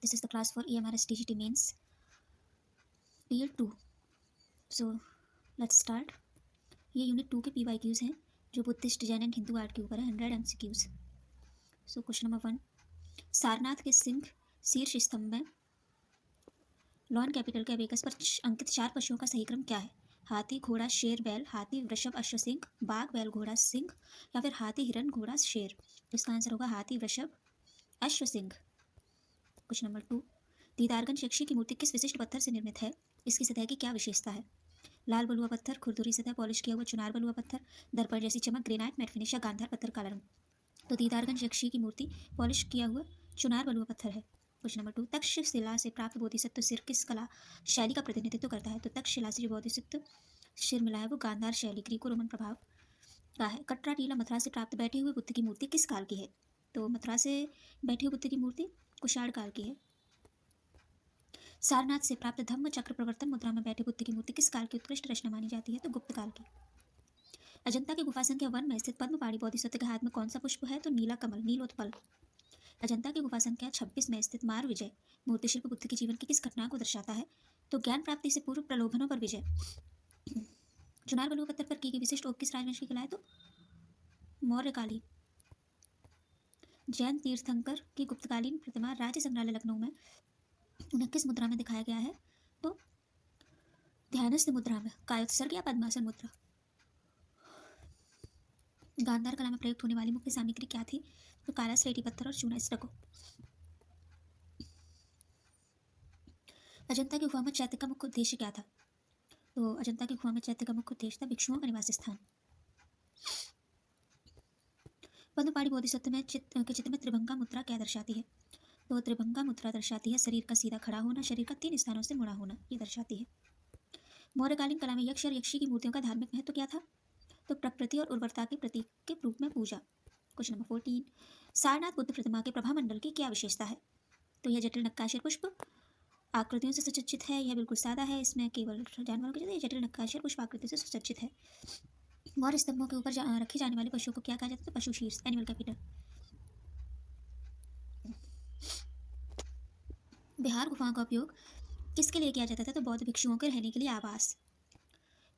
This is the class for EMRS DGT Mains Tier 2. So let's start. ये unit 2 के PYQs हैं जो Buddhist Jain and Hindu art के ऊपर है. 100 MCQs. So question number 1. Sarnath के सिंह शीर्ष स्तंभ में लॉन कैपिटल के अबेकस पर अंकित 4 पशुओं का सही क्रम क्या है? हाथी, घोड़ा, शेर, बैल. हाथी, वृषभ, अश्व, सिंह. बाघ, बैल, घोड़ा, सिंह. या फिर हाथी, हिरन, घोड़ा, शेर. इसका आंसर होगा हाथी, वृषभ, अश्व, सिंह. Question number 2. दीदारगंज यक्षी की मूर्ति किस विशिष्ट पत्थर से निर्मित है? इसकी सतह की क्या विशेषता है? लाल बलुआ पत्थर, खुरदुरी सतह, पॉलिश किया हुआ चुनार बलुआ पत्थर, दर्पण जैसी चमक, ग्रेनाइट, मैट फिनिश या गांधार पत्थर काला रंग. तो दीदारगंज यक्षी की मूर्ति पॉलिश किया हुआ चुनार बलुआ पत्थर है. Question number 2. तक्षशिला से प्राप्त बोधिसत्व सिर किस कला शैली का प्रतिनिधित्व करता है? तो तक्षशिला से जो बोधिसत्व सिर मिला है वो गांधार शैली, ग्रीको रोमन प्रभाव का है. कटरा टीला मथुरा से प्राप्त बैठे हुए बुद्ध की मूर्ति किस काल की है? तो मथुरा से बैठे हुए बुद्ध की मूर्ति कुषाण काल की है. सारनाथ से प्राप्त धम्म चक्र प्रवर्तन मुद्रा में बैठे बुद्ध की मूर्ति किस काल की उत्कृष्ट रचना मानी जाती है? तो गुप्त काल की. अजंता की गुफा संख्या 1 में स्थित पद्मपाणी बोधिसत्व के हाथ में कौन सा पुष्प है? तो नीला कमल, नीलोत्पल. अजंता की गुफा संख्या 26 में स्थित मार विजय मूर्ति शिल्प बुद्ध के जीवन की किस घटना को दर्शाता है? तो ज्ञान प्राप्ति से पूर्व प्रलोभनों पर विजय. चुनार बलुआ पत्थर पर की गई विशिष्ट ओक किस राजवंश की कला है? तो मौर्यकालीन. जैन तीर्थंकर की गुप्तकालीन प्रतिमा राज्य संग्रहालय लखनऊ में उन्हें किस मुद्रा में दिखाया गया है? तो ध्यानस्थ मुद्रा में, कायोत्सर्ग या पद्मासन मुद्रा. गांधार कला में प्रयुक्त होने वाली मुख्य सामग्री क्या थी? तो काला स्लेटी पत्थर और चूना स्टको. अजंता की गुफा में चैत्य का मुख्य उद्देश्य क्या था? तो अजंता की गुफा में चैत्य का मुख्य उद्देश्य था भिक्षुओं का निवास स्थान. पद्मपाणी बोधिसत्व में चित्र में त्रिभंगा मुद्रा क्या दर्शाती है? तो त्रिभंगा मुद्रा दर्शाती है शरीर का सीधा खड़ा होना, शरीर का 3 स्थानों से मुड़ा होना, ये दर्शाती है. मौर्यकालीन कला में यक्ष और यक्षी की मूर्तियों का धार्मिक महत्व क्या था? तो प्रकृति और उर्वरता के प्रतीक के रूप में पूजा. Question number 14. सारनाथ बुद्ध प्रतिमा के प्रभामंडल की क्या विशेषता है? तो यह जटिल नक्काशी पुष्प आकृतियों से सुसज्जित है. यह बिल्कुल सादा है, इसमें केवल जानवरों की जगह जटिल नक्काशी पुष्प आकृतियों से सुसज्जित है. मौर्य स्तंभों के ऊपर रखे जाने वाले पशुओं को क्या कहा जाता है? पशु शीर्ष, एनिमल कैपिटल. बिहार गुफाओं का उपयोग किसके लिए किया जाता था? तो बौद्ध भिक्षुओं के रहने के लिए आवास.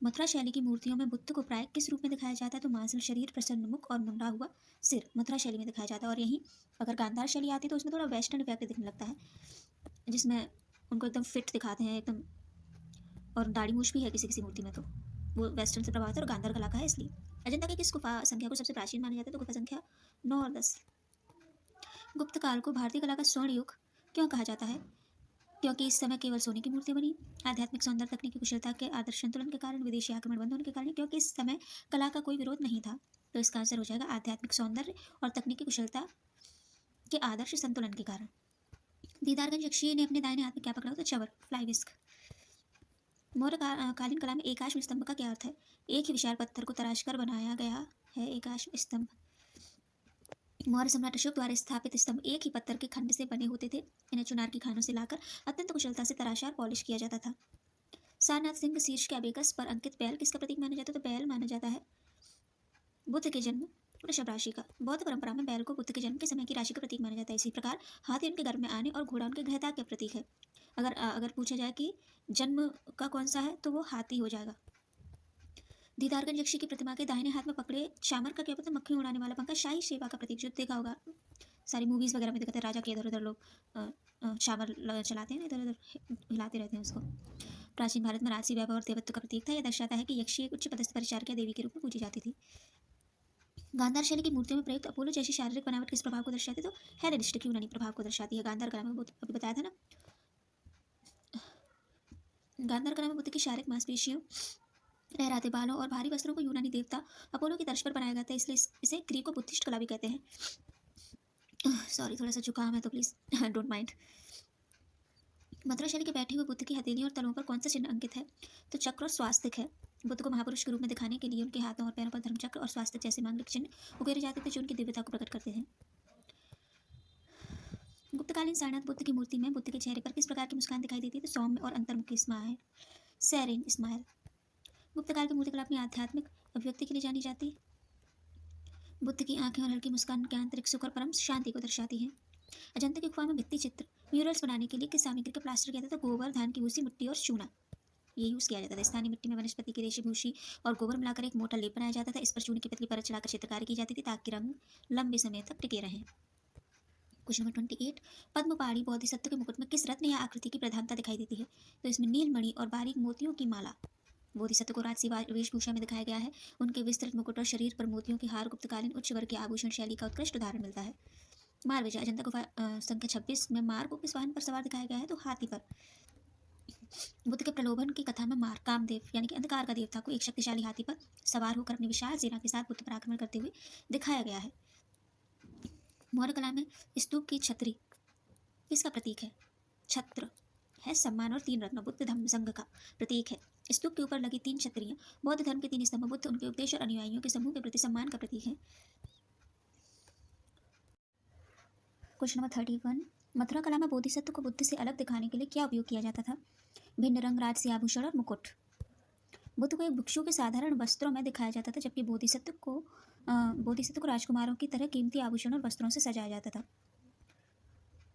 मथुरा शैली की मूर्तियों में बुद्ध को प्राय किस रूप में दिखाया जाता है? तो मांसल शरीर, प्रसन्न मुख और मुंडा हुआ सिर मथुरा शैली में दिखाया जाता है. और यहीं अगर गांधार शैली आती है तो उसमें थोड़ा वेस्टर्न इफेक्ट दिखने लगता है, जिसमें उनको एकदम फिट दिखाते हैं एकदम, और दाढ़ी मूछ भी है किसी किसी मूर्ति में, तो वो वेस्टर्न से प्रभावित है और गांधार कला का है. इसलिए अजंता की किस गुफा संख्या को सबसे प्राचीन माना जाता है? तो गुफा संख्या 9 और 10. गुप्त काल को भारतीय कला का स्वर्ण युग क्यों कहा जाता है? क्योंकि इस समय केवल सोने की मूर्ति बनी, आध्यात्मिक सौंदर्य, तकनीकी कुशलता के आदर्श संतुलन के कारण, विदेशी आक्रमण बंद होने के कारण, क्योंकि इस समय कला का कोई विरोध नहीं था. तो इसका आंसर हो जाएगा आध्यात्मिक सौंदर्य और तकनीकी कुशलता के आदर्श संतुलन के कारण. दीदारगंज यक्षी ने अपने दाहिने हाथ में क्या पकड़ा? तो चवर, फ्लाई विस्क. मौर्य कालीन कला में एकाश्म स्तंभ का क्या अर्थ है? एक ही विशाल पत्थर को तराश कर बनाया गया है एकाश्म स्तंभ. मौर्य सम्राट अशोक द्वारा स्थापित स्तंभ एक ही पत्थर के खंड से बने होते थे. इन्हें चुनार की खानों से लाकर अत्यंत कुशलता से तराशा और पॉलिश किया जाता था. सारनाथ सिंह शीर्ष के अबेकस पर अंकित बैल किसका प्रतीक माना जाता है? तो बैल माना जाता है बुद्ध के जन्म वृषभ राशि का. बौद्ध परंपरा में बैल को बुद्ध के जन्म के समय की राशि का प्रतीक माना जाता है. इसी प्रकार हाथी उनके गर्भ में आने और घोड़ा उनके गृहता के प्रतीक है. अगर पूछा जाए कि जन्म का कौन सा है तो वो हाथी हो जाएगा. दीदारगंज यक्षी की प्रतिमा के दाहिने हाथ में पकड़े चामर का क्या पता? मक्खी उड़ाने वाला पंखा, शाही सेवा का प्रतीक, जो देखा होगा सारी मूवीज वगैरह में दिखाते हैं, राजा के इधर उधर लोग चामर चलाते हैं, इधर उधर हिलाते रहते हैं उसको. प्राचीन भारत में राजसी वैभव और देवत्व का प्रतीक था. यह दर्शाता है कि यक्षी एक उच्च पदस्थ परिचारिका देवी के रूप में पूजी जाती थी. गांधार शैली की मूर्तियों में प्रयुक्त अपोलो जैसी शारीरिक बनावट किस प्रभाव को दर्शाती है? तो हेलेनिस्टिक यूनानी प्रभाव को दर्शाती है. गांधार कला में अभी बताया था ना, गांधार कला में बुद्ध की शारीरिक मांसपेशियों, लहराते बालों और भारी वस्त्रों को यूनानी देवता अपोलो की तर्ज पर बनाया गया था. इसलिए इसे ग्रीको बुद्धिस्ट कला भी कहते हैं. सॉरी, थोड़ा सा जुकाम है तो प्लीज डोंट माइंड. मथुरा शैली के बैठे हुए बुद्ध की हथेलियों और तलों पर कौन सा चिन्ह अंकित है? तो चक्र और स्वास्तिक है. बुद्ध को महापुरुष के रूप में दिखाने के लिए उनके हाथों और पैरों पर धर्मचक्र और स्वास्तिक जैसे मांगलिक चिन्ह उकेरे जाते थे जो उनकी दिव्यता को प्रकट करते थे. गुप्तकालीन सारनाथ बुद्ध की मूर्ति में बुद्ध के चेहरे पर किस प्रकार की मुस्कान दिखाई देती है? तो सौम्य और अंतर्मुखी स्माइल, सेरेन स्माइल. गुप्तकाल की मूर्तिकला अपनी आध्यात्मिक अभिव्यक्ति के लिए जानी जाती है. बुद्ध की आंखें और हल्की मुस्कान के आंतरिक सुख और परम शांति को दर्शाती हैं. अजंता की गुफा में भित्ति चित्र म्यूरल्स बनाने के लिए किस सामग्री का प्लास्टर किया जाता था? गोबर, धान की भूसी, मिट्टी और चूना ये यूज़ किया जाता था। स्थानीय मिट्टी में वनस्पति की रेशे भूसी और गोबर मिलाकर एक मोटा लेप बनाया जाता था। इस पर चूने की पतली परत चढ़ाकर चित्रकारी की जाती थी ताकि रंग लंबे समय तक टिके रहें। क्वेश्चन नंबर 28, पद्म पहाड़ी बोधिसत्व के मुकुट में किस रत्न या आकृति की प्रधानता दिखाई देती है? तो इसमें नीलमणि और बारीक मोतियों की माला। बोधिसत्व को राजसी वेशभूषा में दिखाया गया है। उनके विस्तृत मुकुट और शरीर पर मोतियों के हार गुप्तकालीन उच्च वर्ग के आभूषण शैली का उत्कृष्ट उदाहरण मिलता है। मार विजय अजंता गुफा संख्या 26 में मार को किस वाहन पर सवार दिखाया गया है? तो हाथी पर। बुद्ध के प्रलोभन की कथा में मार कामदेव यानी कि अंधकार का देवता को एक शक्तिशाली हाथी पर सवार होकर अपनी विशाल सेना के साथ बुद्ध पर आक्रमण करते हुए दिखाया गया है। मौर्य कला में स्तूप की छतरी किसका प्रतीक है? छत्र है सम्मान और 3 रत्न बुद्ध धम्म संघ का प्रतीक है। स्तूप के ऊपर लगी 3 छतरियां बौद्ध धर्म के 3 स्तंभ बुद्ध उनके उपदेश और अनुयायियों के समूह के प्रति सम्मान का प्रतीक है। क्वेश्चन नंबर 31, मथुरा कला में बोधिसत्व को बुद्ध से अलग दिखाने के लिए क्या उपयोग किया जाता था? भिन्न रंग, राजसी आभूषण और मुकुट। बुद्ध को एक भिक्षु के साधारण वस्त्रों में दिखाया जाता था जबकि बोधिसत्व को राजकुमारों की तरह कीमती आभूषण और वस्त्रों से सजाया जाता था।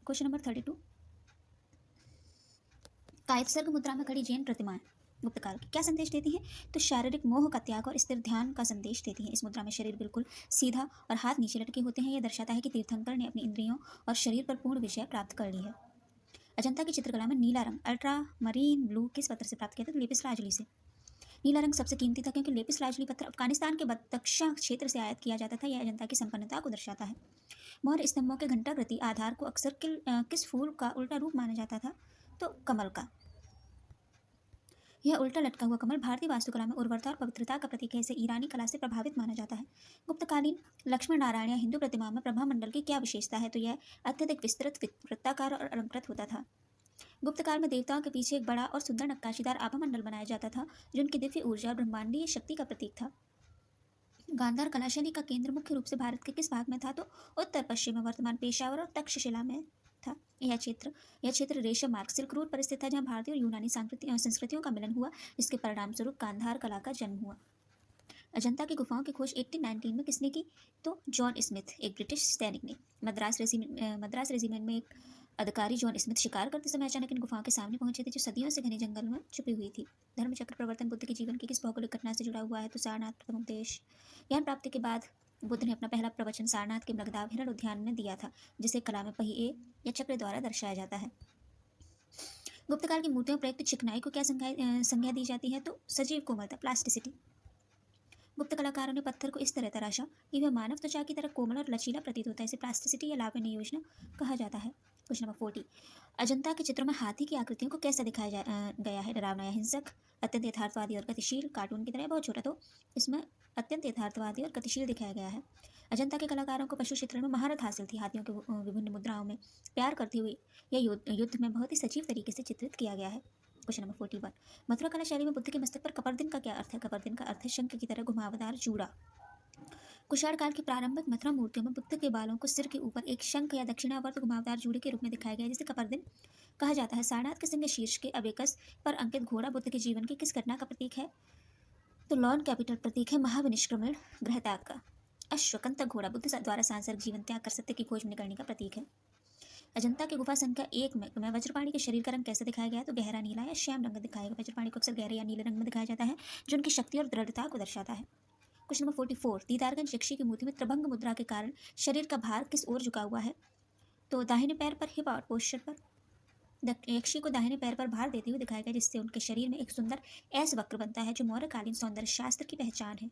क्वेश्चन नंबर 32, कायत्सर्ग मुद्रा में खड़ी जैन प्रतिमाएं गुप्त काल की क्या संदेश देती हैं? तो शारीरिक मोह का त्याग और स्थिर ध्यान का संदेश देती हैं। इस मुद्रा में शरीर बिल्कुल सीधा और हाथ नीचे लटके होते हैं। यह दर्शाता है कि तीर्थंकर ने अपनी इंद्रियों और शरीर पर पूर्ण विजय प्राप्त कर ली है। अजंता की चित्रकला में नीला रंग अल्ट्रा मरीन ब्लू किस पत्थर से प्राप्त किया था? तो लेपिस लाजुली से। नीला रंग सबसे कीमती था क्योंकि लेपिस लाजुली पत्थर अफगानिस्तान के बदख्शां क्षेत्र से आयात किया जाता था। यह अजंता की संपन्नता को दर्शाता है। मौर्य स्तंभों के घंटाकृति आधार को अक्सर किस फूल का उल्टा रूप माना जाता था? तो कमल का। यह उल्टा लटका हुआ कमल भारतीय वास्तुकला में उर्वरता और पवित्रता का प्रतीक है। इसे ईरानी कला से प्रभावित माना जाता है। गुप्तकालीन लक्ष्मण नारायण या हिंदू प्रतिमा में प्रभा मंडल की क्या विशेषता है? तो यह अत्यधिक विस्तृत वृत्ताकार और अलंकृत होता था। गुप्त काल में देवताओं के पीछे एक बड़ा और सुंदर नक्काशीदार आभा मंडल बनाया जाता था जो उनकी दिव्य ऊर्जा और ब्रह्मांडीय शक्ति का प्रतीक था। गांधार कलाशैली का केंद्र मुख्य रूप से भारत के किस भाग में था? तो उत्तर पश्चिम में वर्तमान पेशावर और तक्षशिला में था। यह क्षेत्र रेशम मार्ग सिल्क रूट पर स्थित था जहाँ भारतीय और यूनानी संस्कृतियों का मिलन हुआ जिसके परिणाम स्वरूप गांधार कला का जन्म हुआ। अजंता की गुफाओं की खोज 1819 में किसने की? तो जॉन स्मिथ एक ब्रिटिश सैनिक ने। मद्रास रेजिमेंट में एक अधिकारी जॉन स्मिथ शिकार करते समय अचानक इन गुफाओं के सामने पहुंचे थे जो सदियों से घने जंगल में छुपी हुई थी। धर्मचक्र प्रवर्तन बुद्ध के जीवन की किस भौगोलिक घटना से जुड़ा हुआ है? तो सारनाथ प्रथम उपदेश। ज्ञान प्राप्ति के बाद बुद्ध ने अपना पहला प्रवचन सारनाथ के मृगदाव हिरण उद्यान में दिया था जिसे कला में पहिए या चक्र द्वारा दर्शाया जाता है। गुप्तकाल की मूर्तियों प्रयुक्त चिकनाई को क्या संज्ञा दी जाती है? तो सजीव कोमलता प्लास्टिसिटी। गुप्त कलाकारों ने पत्थर को इस तरह तराशा कि वह मानव त्वचा की तरह कोमल और लचीला प्रतीत होता है। इसे प्लास्टिसिटी या लावण्य योजना कहा जाता है। क्वेश्चन नंबर 40, अजंता के चित्रों में हाथी की आकृतियों को कैसा दिखाया गया है? डरावना या हिंसक, अत्यंत यथार्थवादी और गतिशील, कार्टून की तरह बहुत छोटा, तो इसमें अत्यंत यथार्थवादी और गतिशील दिखाया गया है। अजंता के कलाकारों को पशु चित्रण में महारत हासिल थी। हाथियों के विभिन्न मुद्राओं में प्यार करते हुए यह युद्ध में बहुत ही सजीव तरीके से चित्रित किया गया है। क्वेश्चन नंबर 41, मथुरा कला शैली में बुद्ध के मस्तक पर कपर्दिन का क्या अर्थ है? कपर्दिन का अर्थ है शंख की तरह घुमावदार जूड़ा। कुषाण काल की प्रारंभिक मथुरा मूर्तियों में बुद्ध के बालों को सिर के ऊपर एक शंख या दक्षिणावर्त घुमावदार जूड़े के रूप में दिखाया गया है जिसे कपर्दिन कहा जाता है। सारनाथ के सिंह शीर्ष के अबेकस पर अंकित घोड़ा बुद्ध के जीवन की किस घटना का प्रतीक है? तो लॉन कैपिटल प्रतीक है महाविनिष्क्रमण ग्रह त्याग का। अश्वकंतक घोड़ा बुद्ध द्वारा सांसारिक जीवन त्याग कर सत्य की खोज में निकलने का प्रतीक है। अजंता की गुफा संख्या 1 में वज्रपाणी के शरीर का रंग कैसे दिखाया गया है? तो गहरा नीला या श्याम रंग दिखाया गया। वज्रपाणी को अक्सर गहरे या नीले रंग में दिखाया जाता है जो उनकी शक्ति और दृढ़ता को दर्शाता है। क्वेश्चन नंबर 44, दीदारगंज यक्षी की मूर्ति में त्रिभंग मुद्रा के कारण शरीर का भार किस ओर झुका हुआ है? तो दाहिने पैर पर हिप आउट पोस्चर पर यक्षी को दाहिने पैर पर भार देते हुए दिखाया गया जिससे उनके शरीर में एक सुंदर एस वक्र बनता है जो मौर्यकालीन सौंदर्य शास्त्र की पहचान है।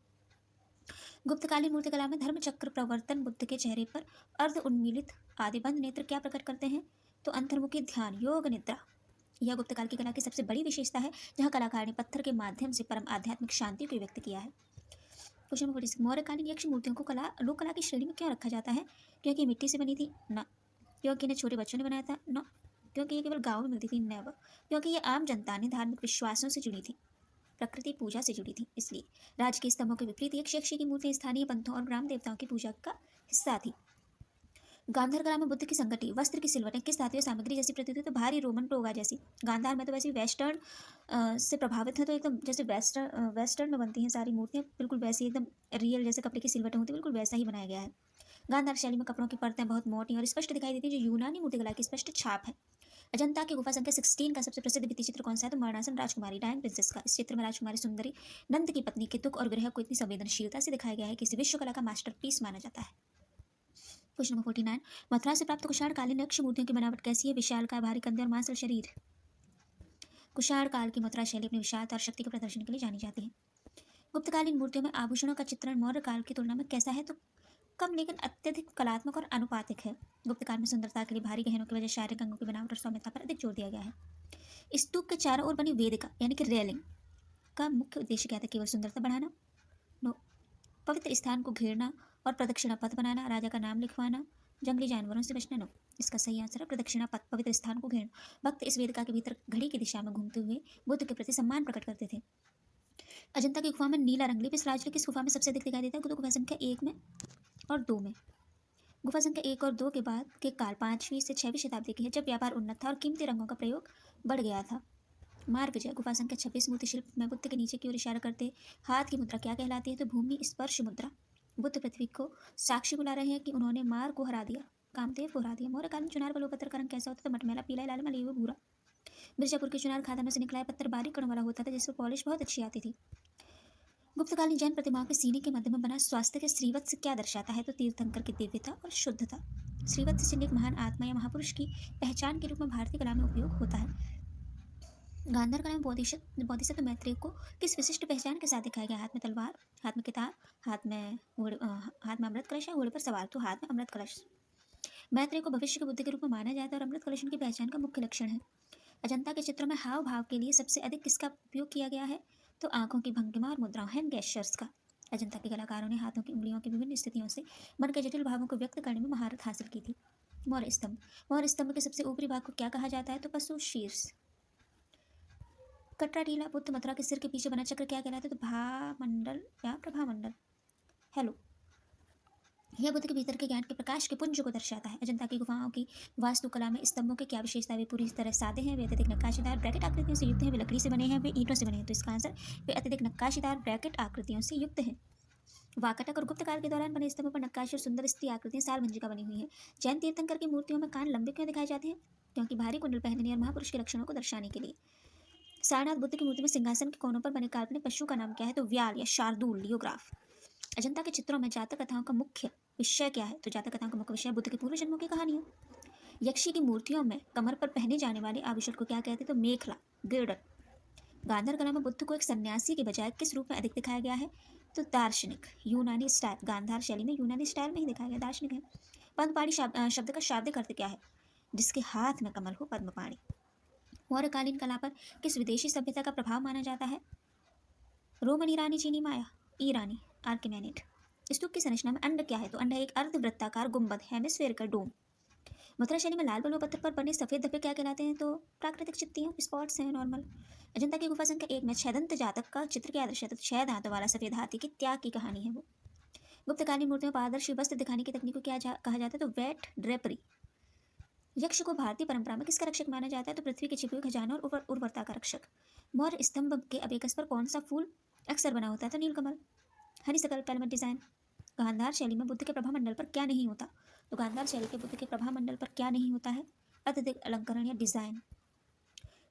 गुप्तकालीन मूर्तिकला में धर्मचक्र प्रवर्तन बुद्ध के चेहरे पर अर्ध उन्मीलित आदिबंद नेत्र क्या प्रकट करते हैं? तो अंतर्मुखी ध्यान योग निद्रा। यह गुप्तकाल की कला की सबसे बड़ी विशेषता है जहाँ कलाकार ने पत्थर के माध्यम से परम आध्यात्मिक शांति को व्यक्त किया है। क्वेश्चन नंबर 46, मौर्यकालीन यक्ष मूर्तियों को लोक कला की श्रेणी में क्यों रखा जाता है? क्योंकि मिट्टी से बनी थी? न। क्योंकि इन्हें छोटे बच्चों ने बनाया था? न। क्योंकि ये केवल गाँव में मिलती थी? नेवर। क्योंकि ये आम जनता ने धार्मिक विश्वासों से जुड़ी थी, प्रकृति पूजा से जुड़ी थी, इसलिए। राज के स्तंभों के विपरीत यक्षी की मूर्ति स्थानीय पंथों और ग्राम देवताओं की पूजा का हिस्सा थी। गांधार कला में बुद्ध की संगति वस्त्र की सिलवटें किस धातुओं सामग्री जैसी प्रतीत हुई? तो भारी रोमन टोगा जैसी। गांधार में तो वैसे वेस्टर्न से प्रभावित है, तो एकदम जैसे वेस्टर्न में बनती हैं सारी मूर्तियाँ, बिल्कुल वैसी एकदम रियल जैसे कपड़े की सिलवटें होती है, बिल्कुल वैसा ही बनाया गया है। गांधार शैली में कपड़ों की परतें बहुत मोटी और स्पष्ट दिखाई देती है, जो यूनानी मूर्तिकला की स्पष्ट छाप है। अजंता की गुफा संख्या 16 का सबसे प्रसिद्ध भित्ति चित्र कौन सा है? तो मरणासन राजकुमारी, डायन प्रिंसेस का। इस चित्र में राजकुमारी सुंदरी नंद की पत्नी के दुख और विरह को इतनी संवेदनशीलता से दिखाया गया है कि इसे विश्व कला का मास्टरपीस माना जाता है। क्वेश्चन नंबर 49, मथुरा से प्राप्त कुषाण कालीन यक्ष मूर्तियों की बनावट कैसी है? विशालकाय, भारी कंधे और मांसल शरीर। कुषाण काल की मथुरा शैली अपनी विशालता और शक्ति के प्रदर्शन के लिए जानी जाती है। गुप्तकालीन मूर्तियों में आभूषणों का चित्रण मौर्य काल की तुलना में कैसा है? तो कम लेकिन अत्यधिक कलात्मक और अनुपातिक है। गुप्त काल में सुंदरता के लिए भारी गहनों की वजह शारीरिक अंगों की बनावट और सौम्यता पर अधिक जोर दिया गया है। स्तूप के चारों ओर बनी वेदिका यानी कि रेलिंग का मुख्य उद्देश्य क्या था? केवल सुंदरता बढ़ाना? नो। पवित्र स्थान को घेरना और प्रदक्षिणा पथ बनाना, राजा का नाम लिखवाना, जंगली जानवरों से बचना? नो। इसका सही आंसर है प्रदक्षिणा पथ, पवित्र स्थान को घेरना। भक्त इस वेदिका के भीतर घड़ी की दिशा में घूमते हुए बुद्ध के प्रति सम्मान प्रकट करते थे। अजंता की गुफा में नीला रंग लिपिस राजली किस गुफा में सबसे अधिक दिखाई देता है? तो गुफा संख्या 1 में और 2 में। गुफा संख्या 1 और 2 के बाद के काल 5वीं से 6वीं शताब्दी की है, जब व्यापार उन्नत था और कीमती रंगों का प्रयोग बढ़ गया था। मार्ग विजय, गुफा संख्या 26 मूर्ति शिल्प में बुद्ध के नीचे की ओर इशारा करते हाथ की मुद्रा क्या कहलाती है? तो भूमि स्पर्श मुद्रा। बुद्ध पृथ्वी को साक्षी बुला रहे हैं कि उन्होंने मार को हरा दिया, कामदेव को हरा दिया। मौर्य काल में चुनार बलोपत्र का रंग कैसा होता था? मटमैला, पीला, लाल, मली हुआ भूरा। मिर्जापुर के चुनार खादानों से निकला पत्थर बारीक कणों वाला होता था, जिस पर पॉलिश बहुत अच्छी आती थी। गुप्तकालीन जैन प्रतिमाओं के सीने के मध्य में बना स्वास्थ्य के श्रीवत्स क्या दर्शाता है? तो तीर्थंकर की दिव्यता और शुद्धता। श्रीवत्स चिन्ह एक महान आत्मा या महापुरुष की पहचान के रूप में भारतीय कला में उपयोग होता है। गांधार कला में बोधिसत्व मैत्रेय को किस विशिष्ट पहचान के साथ दिखाया गया? हाथ में तलवार, हाथ में किताब, हाथ में अमृत कलश या घोड़े पर सवार? तो हाथ में अमृत कलश। मैत्रेय को भविष्य के बुद्ध के रूप में माना जाता है और अमृत कलश उनकी पहचान का मुख्य लक्षण है। अजंता के चित्रों में हाव भाव के लिए सबसे अधिक किसका उपयोग किया गया है? तो आंखों की भंगिमा और मुद्राओं, हैंड गेस्चर्स का। अजंता के कलाकारों ने हाथों की उंगलियों की विभिन्न स्थितियों से मन के जटिल भावों को व्यक्त करने में महारत हासिल की थी। मौर्य स्तंभ, मौर्य स्तंभ के सबसे ऊपरी भाग को क्या कहा जाता है? तो पशु शीर्ष। कटरा टीला बुद्ध मथुरा के सिर के पीछे बना चक्र क्या कहलाता है? तो भामंडल या प्रभामंडल। हेलो, यह बुद्ध के भीतर के ज्ञान के प्रकाश के पुंज को दर्शाता है। अजंता की गुफाओं की वास्तुकला में स्तंभों के क्या विशेषता? वे पूरी तरह सादे हैं, वे अत्यधिक नक्काशीदार ब्रैकेट आकृतियों से युक्त हैं, वे लकड़ी से बने हैं, वे ईंटों से बने हैं। तो इसका आंसर वे अत्यधिक नक्काशीदार ब्रैकेट आकृतियों से युक्त हैं। वाकटक और गुप्त काल के दौरान बने स्तंभों पर नक्काशी और सुंदर स्त्री आकृतियां साल भंजिका बनी हुई हैं। जैन तीर्थंकर की मूर्तियों में कान लंबे क्यों दिखाए जाते हैं? क्योंकि भारी कुंडल पहनने और महापुरुष के लक्षणों को दर्शाने के लिए। सारनाथ बुद्ध की मूर्ति में सिंहासन के कोनों पर बने काल्पनिक पशु का नाम क्या है? तो व्याल या शार्दूल, लियोग्राफ। अजंता के चित्रों में जातक कथाओं का मुख्य विषय क्या है? तो जातक कथाओं का मुख्य विषय बुद्ध के पूर्व जन्मों की कहानियां। यक्षी की मूर्तियों में कमर पर पहने जाने वाले आभूषण को क्या कहते हैं? तो मेखला, गिर्डल। गांधार कला में बुद्ध को एक सन्यासी के बजाय किस रूप में अधिक दिखाया गया है? तो दार्शनिक, यूनानी स्टाइल। गांधार शैली में यूनानी स्टाइल में ही दिखाया गया, दार्शनिक है। पद्मपाणि शब्द का शाब्दिक अर्थ क्या है? जिसके हाथ में कमल हो, पद्मपाणि। मौर्यकालीन कला पर किस विदेशी सभ्यता का प्रभाव माना जाता है? रोमन, ईरानी, चीनी, माया। ईरानी, आर्किमेनिड। स्तूप की संरचना में अंड क्या है? तो अंड है एक अर्धवृत्ताकार गुंबद, हेमिस्फेरिकल डोम। मथुरा शैली में लाल बलुआ पत्थर पर बने सफेद धब्बे क्या कहलाते हैं? तो प्राकृतिक चित्तियां, स्पॉट्स हैं, नॉर्मल। अजंता की गुफा संख्या 1 में छेदंत जातक का चित्र क्या दर्शाता है? तो 6 दांतों वाला सफेद हाथी की त्याग की कहानी है वो। गुप्तकालीन मूर्तियों में पारदर्शी वस्त्र दिखाने की तकनीक को क्या कहा जाता है? तो वेट ड्रेपरी। यक्ष को भारतीय परंपरा में किसका रक्षक माना जाता है? तो पृथ्वी के छिपे हुए खजानों और उर्वरता का रक्षक। मौर्य स्तंभ के अबेकस पर कौन सा फूल अक्सर बना होता है? तो नीलकमल। हरिसकल पैलमेट डिजाइन। गांधार शैली में बुद्ध के प्रभा मंडल पर क्या नहीं होता? तो गांधार शैली के बुद्ध के प्रभा मंडल पर क्या नहीं होता है? अत्यधिक अलंकरण या डिजाइन।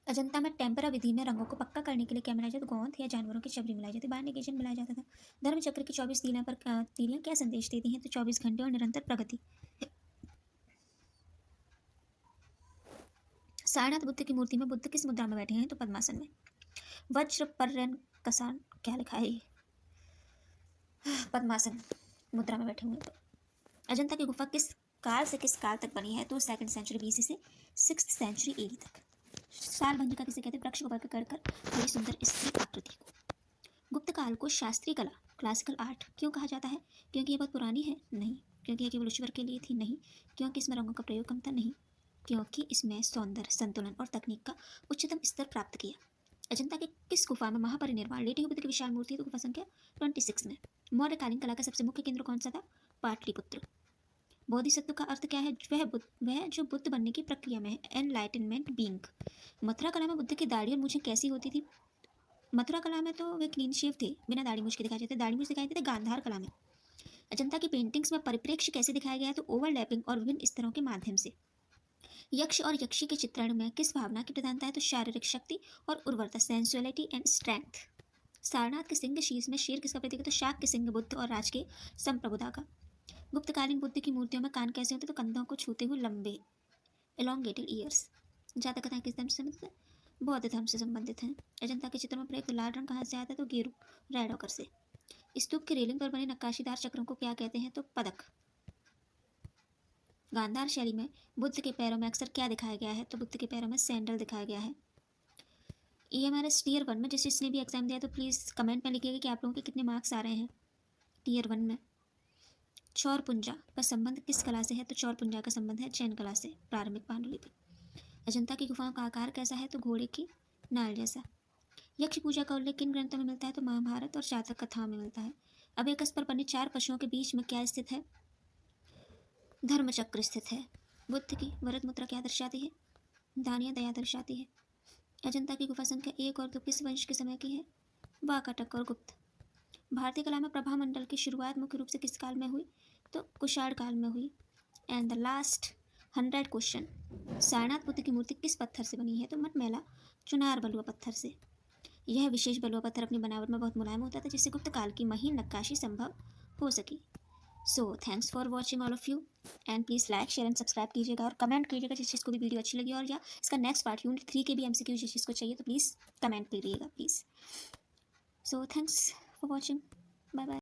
अजंता में टेम्परा विधि में रंगों को पक्का करने के लिए क्या मिलाया जाता? गोंद या जानवरों की चबरी मिलाई जाती, बाइंडिंग एजेंट मिलाया जाता था। धर्म चक्र की 24 तीलियां क्या संदेश देती हैं? तो 24 घंटे और निरंतर प्रगति। सारनाथ बुद्ध की मूर्ति में बुद्ध किस मुद्रा में बैठे हैं? तो पद्मासन में। वज्र पर्यन कसान क्या लिखा है? पद्मासन मुद्रा में बैठे हुए। तो अजंता की गुफा किस काल से किस काल तक बनी है? तो 2nd सेंचुरी BC से 6th सेंचुरी AD तक। साल भंजिका किसे कहते हैं? वृक्ष को पकड़ कर बड़ी सुंदर स्त्री आकृति को। गुप्त काल को शास्त्रीय कला, क्लासिकल आर्ट क्यों कहा जाता है? क्योंकि ये बहुत पुरानी है? नहीं। क्योंकि यह केवल ईश्वर के लिए थी? नहीं। क्योंकि इसमें रंगों का प्रयोग कम था? नहीं। क्योंकि इसमें सौंदर्य, संतुलन और तकनीक का उच्चतम स्तर प्राप्त किया। अजंता के किस गुफा में महापरिनिर्वाण लेटे हुए बुद्ध की विशाल मूर्ति है? तो गुफा संख्या 26 में। मौर्यकालीन कला का सबसे मुख्य केंद्र कौन सा था? पाटलिपुत्र। बोधिसत्व का अर्थ क्या है? वह जो बुद्ध बनने की प्रक्रिया में है, एनलाइटनमेंट बीइंग। मथुरा कला में बुद्ध की दाढ़ी और मूछें कैसी होती थी? मथुरा कला में तो वे क्लीन शेव थे, बिना दाढ़ी मूछ के दिखाई जाते। दाढ़ी मूछ दिखाई देते गांधार कला में। अजंता की पेंटिंग्स में परिप्रेक्ष्य कैसे दिखाया गया है, तो ओवरलैपिंग और विभिन्न स्तरों के माध्यम से। यक्ष और यक्षी के चित्रण में किस भावना की प्रधानता है, तो शारीरिक शक्ति और उर्वरता, सेंसुअलिटी एंड स्ट्रेंथ। सारनाथ के सिंह शीर्ष में शेर किसका प्रतीक है, तो शाक के सिंह बुद्ध और राज के संप्रभुता का। गुप्तकालीन बुद्ध की मूर्तियों में कान कैसे होते, तो कंधों को छूते हुए लंबे, एलोंगेटेड ईयर्स। जातक कथाएं किस धर्म से संबंधित है, बौद्ध धर्म से संबंधित हैं। अजंता के चित्रों में प्रयुक्त लाल रंग कहाँ से आता है, तो गेरू, रेड ऑकर से। स्तूप की रेलिंग पर बने नक्काशीदार चक्रों को क्या कहते हैं, तो पदक। गांधार शैली में बुद्ध के पैरों में अक्सर क्या दिखाया गया है, तो बुद्ध के पैरों में सैंडल दिखाया गया है। EMRS टीयर 1 में जिसने भी एग्जाम दिया तो प्लीज़ कमेंट में लिखिएगा कि आप लोगों के कितने मार्क्स आ रहे हैं टीयर 1 में। चौरपुंजा का संबंध किस कला से है, तो चौरपुंजा का संबंध है जैन कला से, प्रारंभिक पांडुलिपि। अजंता की गुफाओं का आकार कैसा है, तो घोड़े की नाल जैसा। यक्ष पूजा का उल्लेख किन ग्रंथों में मिलता है, तो महाभारत और जातक कथाओं में मिलता है। अबेकस पर बने 4 पशुओं के बीच में क्या स्थित है, धर्मचक्र स्थित है। बुद्ध की वरद मुद्रा क्या दर्शाती है, दान या दया दर्शाती है। अजंता की गुफा संख्या 1 और 2 किस वंश के समय की है, वाकाटक और गुप्त। भारतीय कला में प्रभा मंडल की शुरुआत मुख्य रूप से किस काल में हुई, तो कुषाण काल में हुई। And the last 100 question, Sarnath Buddha की मूर्ति किस पत्थर से बनी है, तो मटमैला चुनार बलुआ पत्थर से। यह विशेष बलुआ पत्थर अपनी बनावट में बहुत मुलायम होता था, जिससे गुप्त काल की महीन नक्काशी संभव हो सकी। सो thanks for watching all of you, and please like share and subscribe कीजिएगा और कमेंट कीजिएगा जिस चीज़ को भी वीडियो अच्छी लगी, और या इसका नेक्स्ट पार्ट यूनिट 3 के भी MCQ जिस चीज़ को चाहिए तो प्लीज़ कमेंट कीजिएगा please. So thanks for watching, bye bye.